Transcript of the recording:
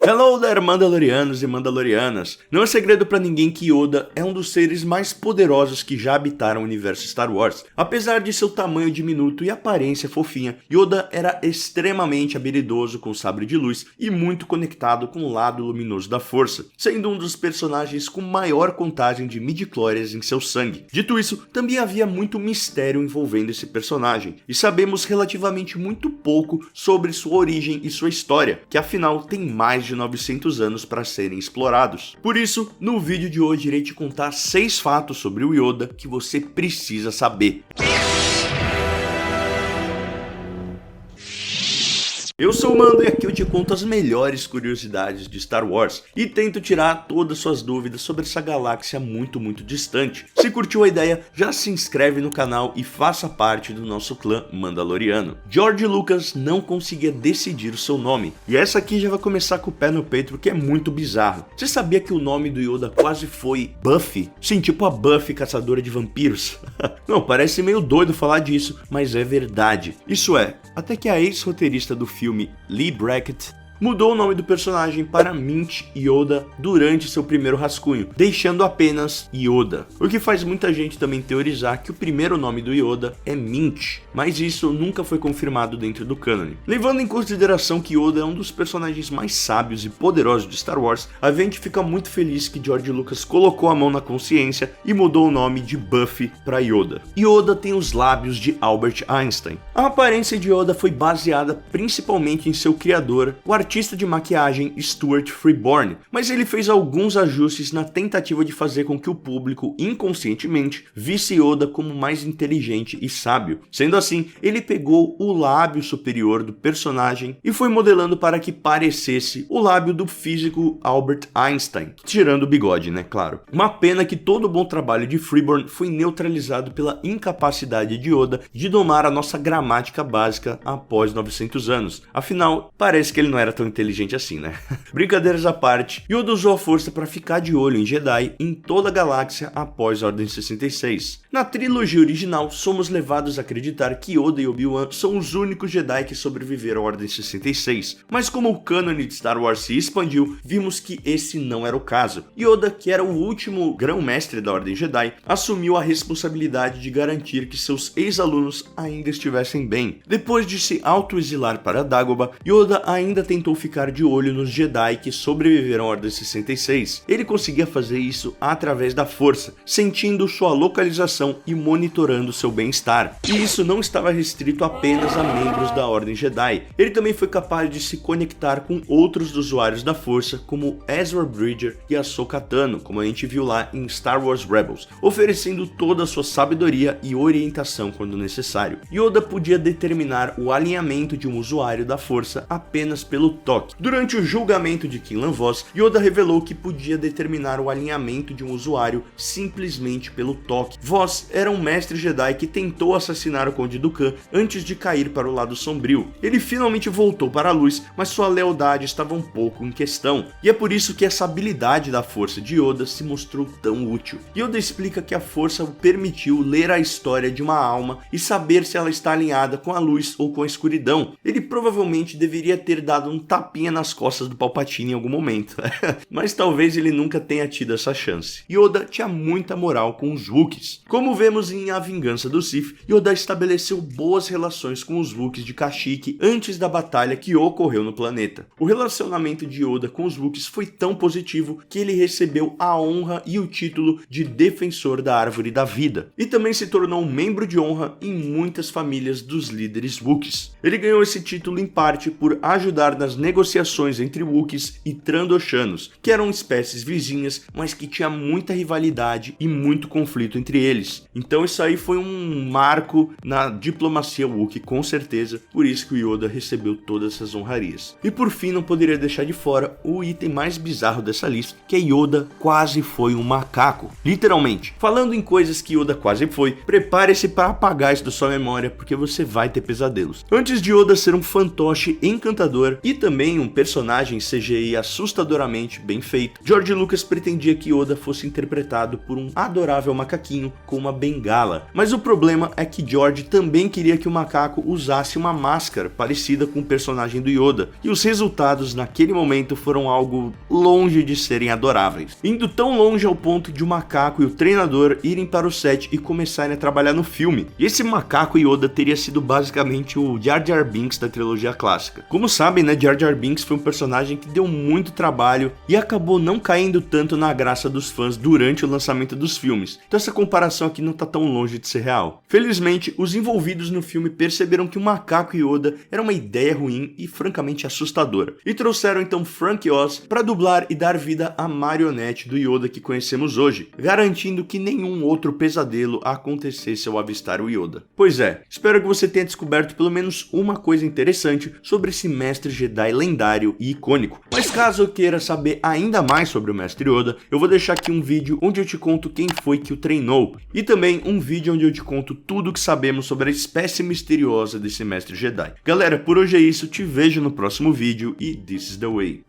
Hello there, Mandalorianos e Mandalorianas! Não é segredo pra ninguém que Yoda é um dos seres mais poderosos que já habitaram o universo Star Wars. Apesar de seu tamanho diminuto e aparência fofinha, Yoda era extremamente habilidoso com o sabre de luz e muito conectado com o lado luminoso da força, sendo um dos personagens com maior contagem de midi-chlorians em seu sangue. Dito isso, também havia muito mistério envolvendo esse personagem, e sabemos relativamente muito pouco sobre sua origem e sua história, que afinal tem mais de 900 anos para serem explorados. Por isso, no vídeo de hoje irei te contar 6 fatos sobre o Yoda que você precisa saber. Eu sou o Mando e aqui eu te conto as melhores curiosidades de Star Wars e tento tirar todas suas dúvidas sobre essa galáxia muito distante. Se curtiu a ideia, já se inscreve no canal e faça parte do nosso clã Mandaloriano. George Lucas não conseguia decidir o seu nome, e essa aqui já vai começar com o pé no peito porque é muito bizarro. Você sabia que o nome do Yoda quase foi Buffy? Sim, tipo a Buffy caçadora de vampiros. Não, parece meio doido falar disso, mas é verdade. Isso é, até que a ex-roteirista do filme Leigh Brackett mudou o nome do personagem para Mint Yoda durante seu primeiro rascunho, deixando apenas Yoda. O que faz muita gente também teorizar que o primeiro nome do Yoda é Mint, mas isso nunca foi confirmado dentro do cânone. Levando em consideração que Yoda é um dos personagens mais sábios e poderosos de Star Wars, a gente fica muito feliz que George Lucas colocou a mão na consciência e mudou o nome de Buffy para Yoda. Yoda tem os lábios de Albert Einstein. A aparência de Yoda foi baseada principalmente em seu criador, o artista de maquiagem Stuart Freeborn, mas ele fez alguns ajustes na tentativa de fazer com que o público inconscientemente visse Yoda como mais inteligente e sábio. Sendo assim, ele pegou o lábio superior do personagem e foi modelando para que parecesse o lábio do físico Albert Einstein, tirando o bigode, né, claro. Uma pena que todo o bom trabalho de Freeborn foi neutralizado pela incapacidade de Yoda de domar a nossa gramática básica após 900 anos. Afinal, parece que ele não era tão inteligente assim, né? Brincadeiras à parte, Yoda usou a força para ficar de olho em Jedi em toda a galáxia após a Ordem 66. Na trilogia original, somos levados a acreditar que Yoda e Obi-Wan são os únicos Jedi que sobreviveram à Ordem 66, mas como o cânone de Star Wars se expandiu, vimos que esse não era o caso. Yoda, que era o último grão-mestre da Ordem Jedi, assumiu a responsabilidade de garantir que seus ex-alunos ainda estivessem bem. Depois de se auto-exilar para Dagobah, Yoda ainda tentou ficar de olho nos Jedi que sobreviveram à Ordem 66. Ele conseguia fazer isso através da força, sentindo sua localização e monitorando seu bem-estar. E isso não estava restrito apenas a membros da Ordem Jedi. Ele também foi capaz de se conectar com outros usuários da força, como Ezra Bridger e Ahsoka Tano, como a gente viu lá em Star Wars Rebels, oferecendo toda a sua sabedoria e orientação quando necessário. Yoda podia determinar o alinhamento de um usuário da força apenas pelo toque. Durante o julgamento de Quinlan Vos, Yoda revelou que podia determinar o alinhamento de um usuário simplesmente pelo toque. Vos era um mestre Jedi que tentou assassinar o Conde Dooku antes de cair para o lado sombrio. Ele finalmente voltou para a luz, mas sua lealdade estava um pouco em questão, e é por isso que essa habilidade da força de Yoda se mostrou tão útil. Yoda explica que a força o permitiu ler a história de uma alma e saber se ela está alinhada com a luz ou com a escuridão. Ele provavelmente deveria ter dado um tapinha nas costas do Palpatine em algum momento, mas talvez ele nunca tenha tido essa chance. Yoda tinha muita moral com os Wookiees. Como vemos em A Vingança do Sith, Yoda estabeleceu boas relações com os Wookiees de Kashyyyk antes da batalha que ocorreu no planeta. O relacionamento de Yoda com os Wookiees foi tão positivo que ele recebeu a honra e o título de Defensor da Árvore da Vida, e também se tornou um membro de honra em muitas famílias dos líderes Wookiees. Ele ganhou esse título em parte por ajudar nas negociações entre Wookiees e Trandoshanos, que eram espécies vizinhas, mas que tinha muita rivalidade e muito conflito entre eles. Então isso aí foi um marco na diplomacia Wookiee, com certeza, por isso que o Yoda recebeu todas essas honrarias. E por fim, não poderia deixar de fora o item mais bizarro dessa lista, que é Yoda quase foi um macaco. Literalmente. Falando em coisas que Yoda quase foi, prepare-se para apagar isso da sua memória, porque você vai ter pesadelos. Antes de Yoda ser um fantoche encantador e também um personagem CGI assustadoramente bem feito, George Lucas pretendia que Yoda fosse interpretado por um adorável macaquinho com com uma bengala. Mas o problema é que George também queria que o macaco usasse uma máscara parecida com o personagem do Yoda, e os resultados naquele momento foram algo longe de serem adoráveis, indo tão longe ao ponto de o macaco e o treinador irem para o set e começarem a trabalhar no filme. E esse macaco Yoda teria sido basicamente o Jar Jar Binks da trilogia clássica. Como sabem, né, Jar Jar Binks foi um personagem que deu muito trabalho e acabou não caindo tanto na graça dos fãs durante o lançamento dos filmes, então essa comparação aqui não tá tão longe de ser real. Felizmente, os envolvidos no filme perceberam que o macaco Yoda era uma ideia ruim e francamente assustadora, e trouxeram então Frank Oz para dublar e dar vida à marionete do Yoda que conhecemos hoje, garantindo que nenhum outro pesadelo acontecesse ao avistar o Yoda. Pois é, espero que você tenha descoberto pelo menos uma coisa interessante sobre esse mestre Jedi lendário e icônico. Mas caso eu queira saber ainda mais sobre o mestre Yoda, eu vou deixar aqui um vídeo onde eu te conto quem foi que o treinou, e também um vídeo onde eu te conto tudo o que sabemos sobre a espécie misteriosa desse mestre Jedi. Galera, por hoje é isso, te vejo no próximo vídeo e this is the way.